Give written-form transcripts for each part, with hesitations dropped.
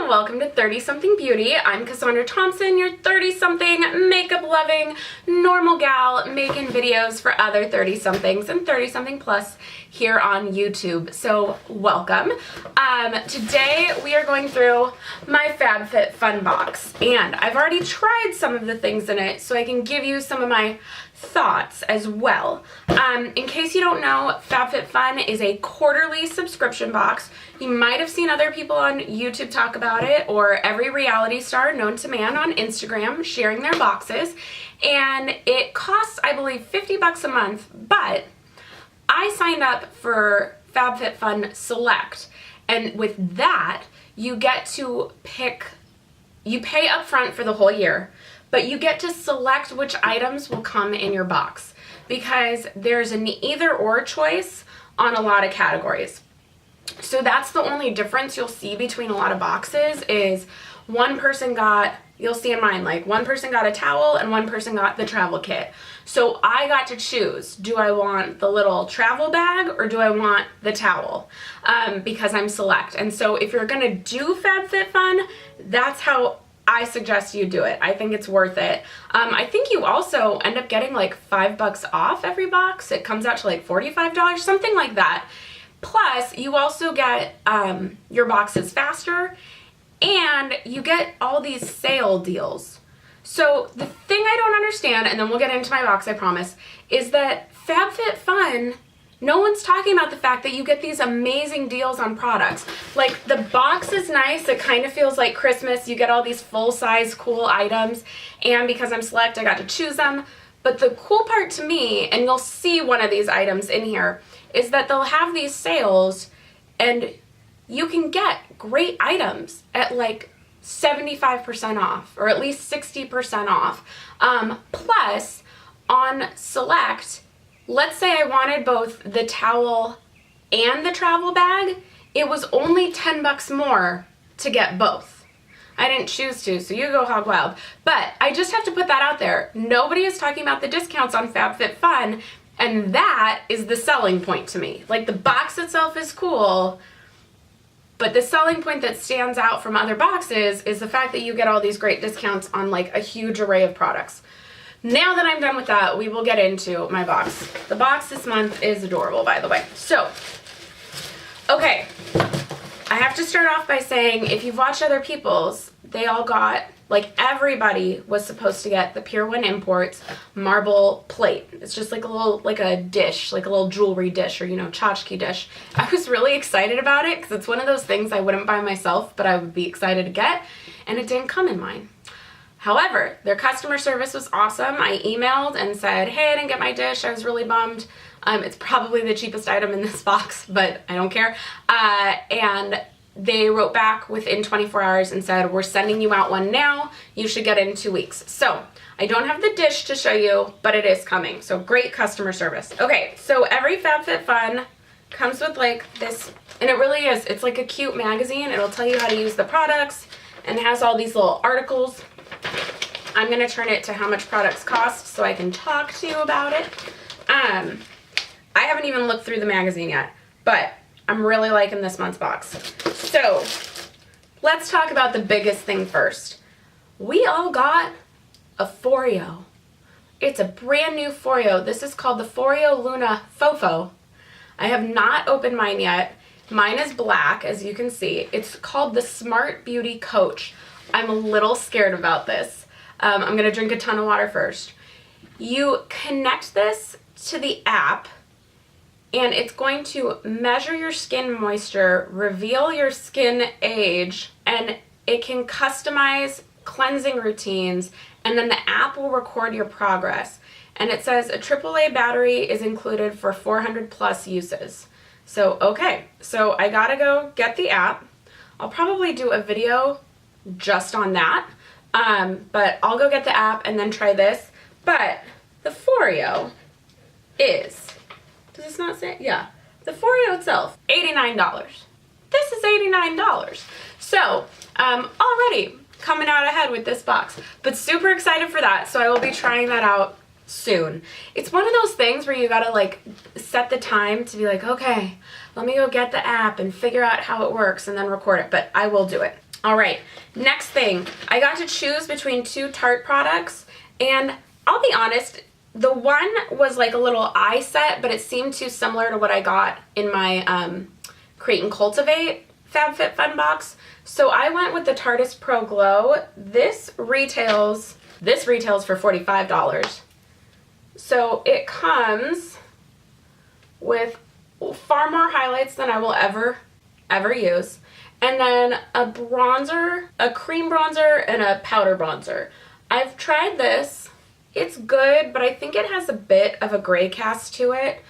and welcome to 30 Something Beauty. I'm Cassandra Thompson, your 30-something makeup-loving normal gal making videos for other 30-somethings and 30-something plus here on YouTube. So welcome. Today we are going through my FabFitFun box, and I've already tried some of the things in it, so I can give you some of my thoughts as well. In case you don't know, FabFitFun is a quarterly subscription box. You might have seen other people on YouTube talk about it, or every reality star known to man on Instagram sharing their boxes, and it costs, I believe, 50 bucks a month, but I signed up for FabFitFun Select, and with that, you get to pick, you pay upfront for the whole year, but you get to select which items will come in your box, because there's an either or choice on a lot of categories. So that's the only difference you'll see between a lot of boxes is one person got, you'll see in mine, like one person got a towel and one person got the travel kit. So I got to choose, do I want the little travel bag or do I want the towel? Because I'm select. And so if you're gonna do FabFitFun, that's how I suggest you do it. I think it's worth it. I think you also end up getting like $5 off every box. It comes out to like $45, something like that. Plus, you also get your boxes faster, and you get all these sale deals. So the thing I don't understand, and then we'll get into my box, I promise, is that FabFitFun, no one's talking about the fact that you get these amazing deals on products. Like, the box is nice. It kind of feels like Christmas. You get all these full-size cool items, and because I'm select, I got to choose them. But the cool part to me, and you'll see one of these items in here, is that they'll have these sales and you can get great items at like 75% off, or at least 60% off. Plus, on Select, let's say I wanted both the towel and the travel bag, it was only 10 bucks more to get both. I didn't choose to, so you go hog wild. But I just have to put that out there. Nobody is talking about the discounts on FabFitFun, and that is the selling point to me. Like, the box itself is cool, but the selling point that stands out from other boxes is the fact that you get all these great discounts on like a huge array of products. Now that I'm done with that, we will get into my box. The box this month is adorable, by the way. So, okay, I have to start off by saying, if you've watched other people's, they all got, like, everybody was supposed to get the Pier 1 Imports marble plate. It's just like a little, like a dish, like a little jewelry dish, or, you know, tchotchke dish. I was really excited about it because it's one of those things I wouldn't buy myself, but I would be excited to get, and it didn't come in mine. However, their customer service was awesome. I emailed and said, hey, I didn't get my dish. I was really bummed. It's probably the cheapest item in this box, but I don't care. And they wrote back within 24 hours and said, we're sending you out one now. You should get it in 2 weeks. So I don't have the dish to show you, but it is coming. So great customer service. Okay, so every FabFitFun comes with like this, and it really is. It's like a cute magazine. It'll tell you how to use the products and has all these little articles. I'm gonna turn it to how much products cost so I can talk to you about it. I haven't even looked through the magazine yet, but I'm really liking this month's box. So let's talk about the biggest thing first. We all got a Foreo. It's a brand new Foreo. This is called the Foreo Luna Fofo. I have not opened mine yet. Mine is black, as you can see. It's called the Smart Beauty Coach. I'm a little scared about this. I'm gonna drink a ton of water first. You connect this to the app, and it's going to measure your skin moisture, reveal your skin age, and it can customize cleansing routines, and then the app will record your progress. And it says a AAA battery is included for 400 plus uses. So, okay, so I gotta go get the app. I'll probably do a video just on that, but I'll go get the app and then try this. But the Foreo is, does this not say? Yeah. The Foreo itself, $89. This is $89. So, already coming out ahead with this box, but super excited for that. So I will be trying that out soon. It's one of those things where you gotta like set the time to be like, okay, let me go get the app and figure out how it works and then record it, but I will do it. All right, next thing. I got to choose between 2 Tarte products, and I'll be honest, the one was like a little eye set, but it seemed too similar to what I got in my Create and Cultivate FabFitFun box. So I went with the Tarteist Pro Glow. This retails for $45. So it comes with far more highlights than I will ever use. And then a bronzer, a cream bronzer, and a powder bronzer. I've tried this. It's good, but I think it has a bit of a gray cast to it.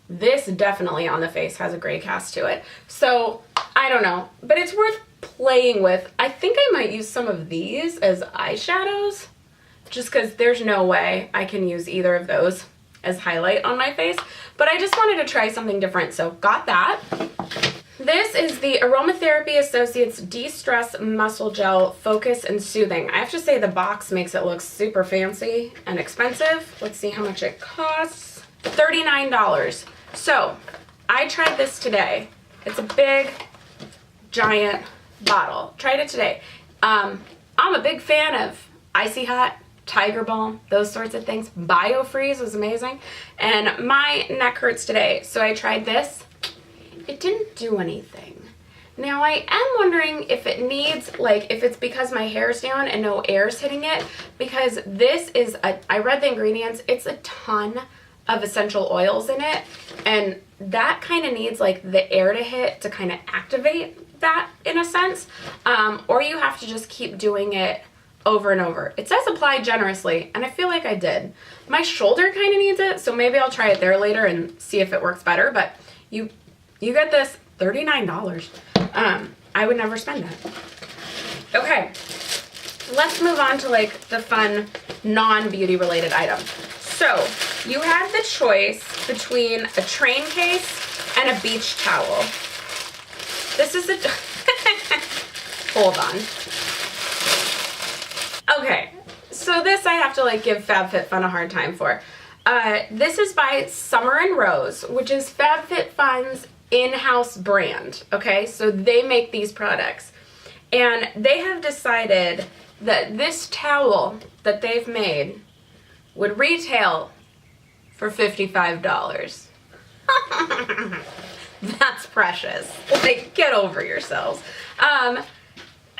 This definitely on the face has a gray cast to it. So, I don't know. But it's worth playing with. I think I might use some of these as eyeshadows. Just because there's no way I can use either of those as highlight on my face. But I just wanted to try something different, so got that. This is the Aromatherapy Associates De-Stress Muscle Gel Focus and Soothing. I have to say the box makes it look super fancy and expensive. Let's see how much it costs. $39. So, I tried this today. It's a big, giant bottle. Tried it today. I'm a big fan of Icy Hot, Tiger Balm, those sorts of things. BioFreeze was amazing. And my neck hurts today, so I tried this. It didn't do anything. Now I am wondering if it needs, like, if it's because my hair's down and no air's hitting it, because this is I read the ingredients, it's a ton of essential oils in it, and that kind of needs like the air to hit to kind of activate that in a sense, or you have to just keep doing it over and over. It says apply generously, and I feel like I did. My shoulder kind of needs it, so maybe I'll try it there later and see if it works better, but you get this, $39. I would never spend that. Okay, let's move on to like the fun non-beauty related item. So you had the choice between a train case and a beach towel. This is a, hold on. Okay, so this I have to like give FabFitFun a hard time for. This is by Summer and Rose, which is FabFitFun's in-house brand, okay? So they make these products. And they have decided that this towel that they've made would retail for $55. That's precious. Like, get over yourselves.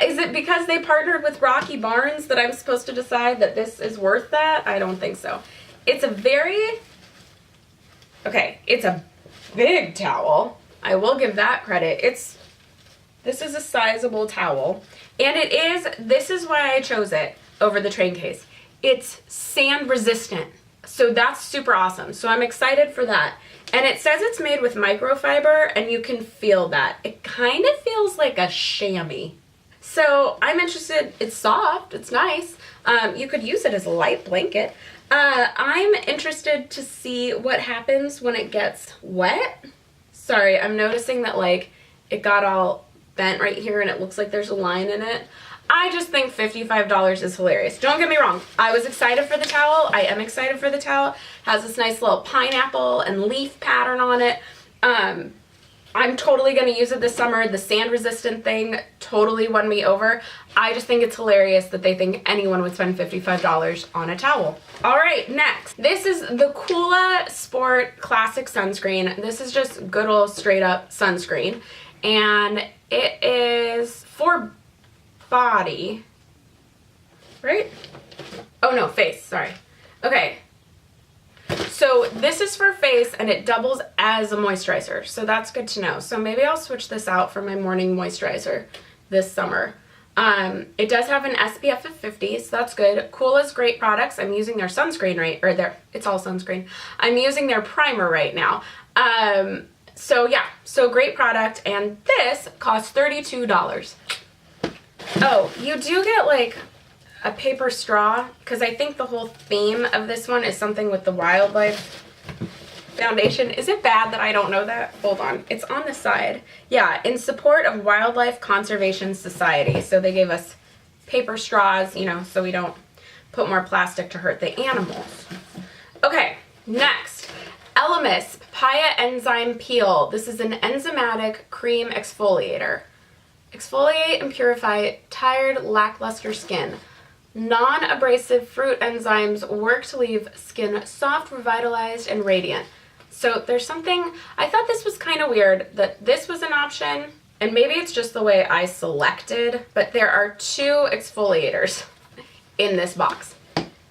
Is it because they partnered with Rocky Barnes that I'm supposed to decide that this is worth that? I don't think so. It's a it's a big towel. I will give that credit. This is a sizable towel. And this is why I chose it over the train case. It's sand resistant. So that's super awesome. So I'm excited for that. And it says it's made with microfiber, and you can feel that. It kind of feels like a chamois. So I'm interested. It's soft. It's nice. You could use it as a light blanket. I'm interested to see what happens when it gets wet. Sorry, I'm noticing that like it got all bent right here and it looks like there's a line in it. I just think $55 is hilarious. Don't get me wrong. I was excited for the towel. I am excited for the towel. Has this nice little pineapple and leaf pattern on it. I'm totally going to use it this summer. The sand resistant thing totally won me over. I just think it's hilarious that they think anyone would spend $55 on a towel. All right, next. This is the Coola Sport Classic Sunscreen. This is just good old straight up sunscreen. And it is for body, right? Oh no, face, sorry. Okay. So this is for face and it doubles as a moisturizer. So that's good to know. So maybe I'll switch this out for my morning moisturizer this summer. It does have an SPF of 50, so that's good. Coola's great products. I'm using their sunscreen it's all sunscreen. I'm using their primer right now. So yeah, so great product, and this costs $32. Oh, you do get like a paper straw, because I think the whole theme of this one is something with the Wildlife Foundation. Is it bad that I don't know that? Hold on. It's on the side. Yeah, in support of Wildlife Conservation Society. So they gave us paper straws, you know, so we don't put more plastic to hurt the animals. Okay, next. Elemis Papaya Enzyme Peel. This is an enzymatic cream exfoliator. exfoliate and purify tired, lackluster skin. Non-abrasive fruit enzymes work to leave skin soft, revitalized, and radiant. So there's something, I thought this was kind of weird that this was an option, and maybe it's just the way I selected, but there are 2 exfoliators in this box.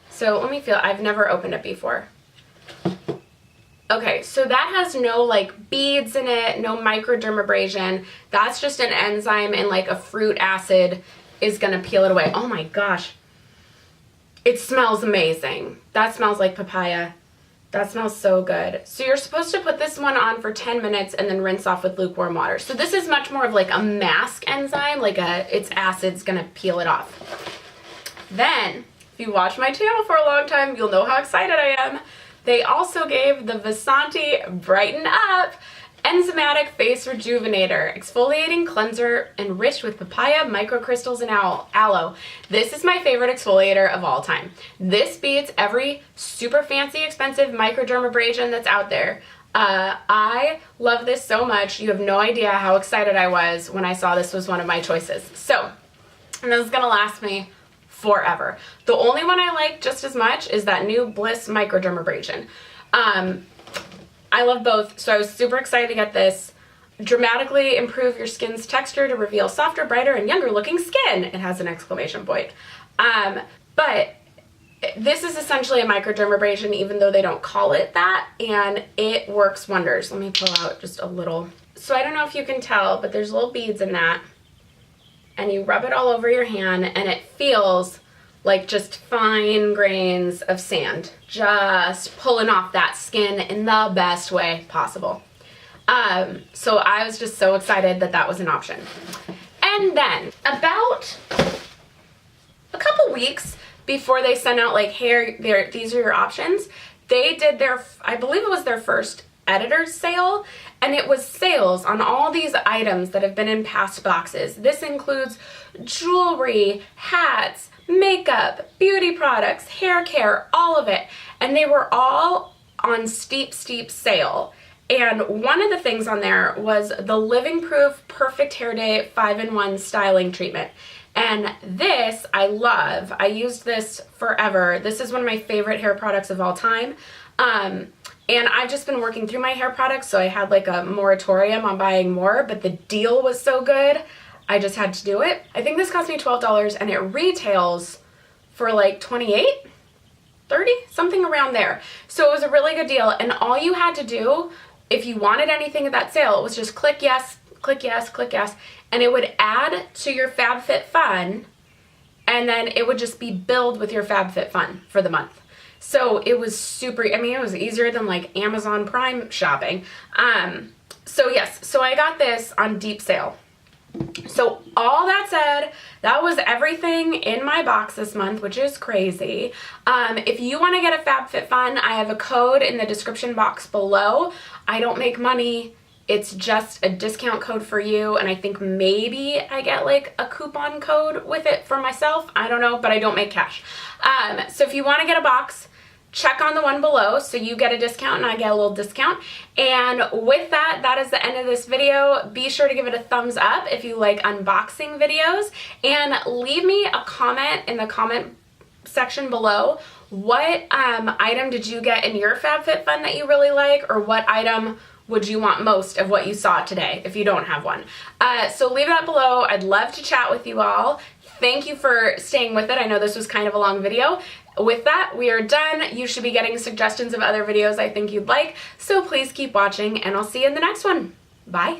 So let me feel, I've never opened it before. Okay, so that has no like beads in it, no microdermabrasion. That's just an enzyme and like a fruit acid is gonna peel it away. Oh my gosh. It smells amazing. That smells like papaya. That smells so good. So you're supposed to put this one on for 10 minutes and then rinse off with lukewarm water. So this is much more of like a mask enzyme, like its acid's gonna peel it off. Then, if you watch my channel for a long time, you'll know how excited I am. They also gave the Vasanti Brighten Up Enzymatic Face Rejuvenator, exfoliating cleanser enriched with papaya, microcrystals, and aloe. This is my favorite exfoliator of all time. This beats every super fancy, expensive microdermabrasion that's out there. I love this so much. You have no idea how excited I was when I saw this was one of my choices. So, and this is gonna last me forever. The only one I like just as much is that new Bliss microdermabrasion. I love both, so I was super excited to get this. Dramatically improve your skin's texture to reveal softer, brighter, and younger looking skin. It has an exclamation point. But this is essentially a microdermabrasion, even though they don't call it that, and it works wonders. Let me pull out just a little. So I don't know if you can tell, but there's little beads in that, and you rub it all over your hand, and it feels like just fine grains of sand, just pulling off that skin in the best way possible. So I was just so excited that that was an option. And then about a couple weeks before they sent out like, here, these are your options, they did their, I believe it was their first editor's sale, and it was sales on all these items that have been in past boxes. This includes jewelry, hats, makeup, beauty products, hair care, all of it. And they were all on steep sale. And one of the things on there was the Living Proof Perfect Hair Day 5-in-1 Styling Treatment. And this I love. I used this forever. This is one of my favorite hair products of all time. And I've just been working through my hair products, so I had like a moratorium on buying more, but the deal was so good, I just had to do it. I think this cost me $12 and it retails for like $28, $30, something around there. So it was a really good deal, and all you had to do, if you wanted anything at that sale, it was just click yes, click yes, click yes, and it would add to your FabFitFun, and then it would just be billed with your FabFitFun for the month. So it was super, I mean, it was easier than like Amazon Prime shopping. So yes, so I got this on deep sale. So all that said, that was everything in my box this month, which is crazy. If you want to get a FabFitFun, I have a code in the description box below. I don't make money. It's just a discount code for you, and I think maybe I get like a coupon code with it for myself. I don't know, but I don't make cash. So if you want to get a box, check on the one below so you get a discount and I get a little discount. And with that, that is the end of this video. Be sure to give it a thumbs up if you like unboxing videos, and leave me a comment in the comment section below. What item did you get in your FabFitFun that you really like, or what item would you want most of what you saw today if you don't have one? So leave that below. I'd love to chat with you all. Thank you for staying with it. I know this was kind of a long video. With that, we are done. You should be getting suggestions of other videos I think you'd like, so please keep watching, and I'll see you in the next one. Bye.